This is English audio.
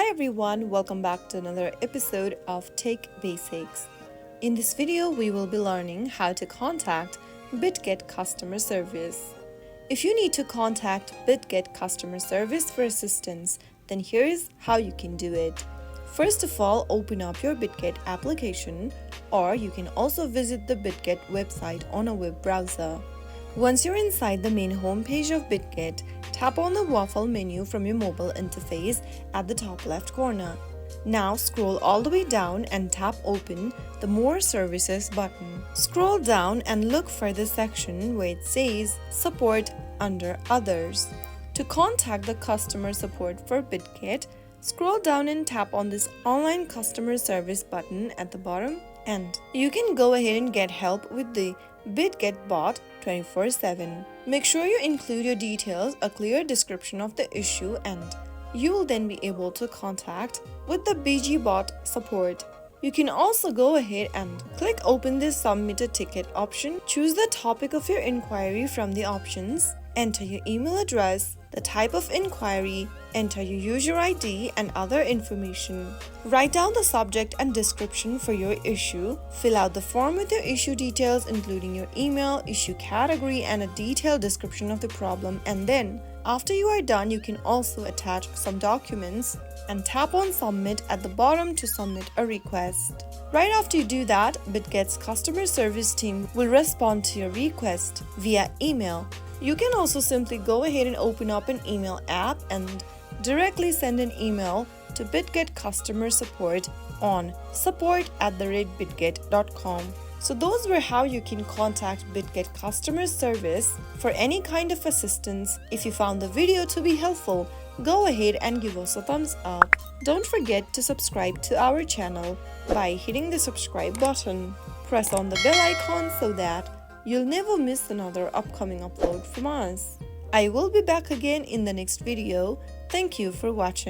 Hi everyone, welcome back to another episode of Tech Basics. In this video, we will be learning how to contact Bitget customer service. If you need to contact Bitget customer service for assistance, then here's how you can do it. First of all, open up your Bitget application, or you can also visit the Bitget website on a web browser. Once you're inside the main homepage of Bitget, tap on the waffle menu from your mobile interface at the top left corner. Now scroll all the way down and tap Open the More Services button. Scroll down and look for the section where it says Support under Others. To contact the customer support for Bitget, scroll down and tap on this Online Customer Service button at the bottom end. You can go ahead and get help with the Bitget bot 24/7. Make sure you include your details, a clear description of the issue, and you will then be able to contact with the BG bot support. You can also go ahead and click Open this Submit a Ticket option. Choose the topic of your inquiry from the options. Enter your email address, the type of inquiry, enter your user ID and other information. Write down the subject and description for your issue. Fill out the form with your issue details, including your email, issue category, and a detailed description of the problem. And then, after you are done, you can also attach some documents and tap on Submit at the bottom to submit a request. Right after you do that, Bitget's customer service team will respond to your request via email. You can also simply go ahead and open up an email app and directly send an email to Bitget customer support on support@bitget.com. So those were how you can contact Bitget customer service for any kind of assistance. If you found the video to be helpful, go ahead and give us a thumbs up. Don't forget to subscribe to our channel by hitting the subscribe button. Press on the bell icon so that you'll never miss another upcoming upload from us. I will be back again in the next video. Thank you for watching.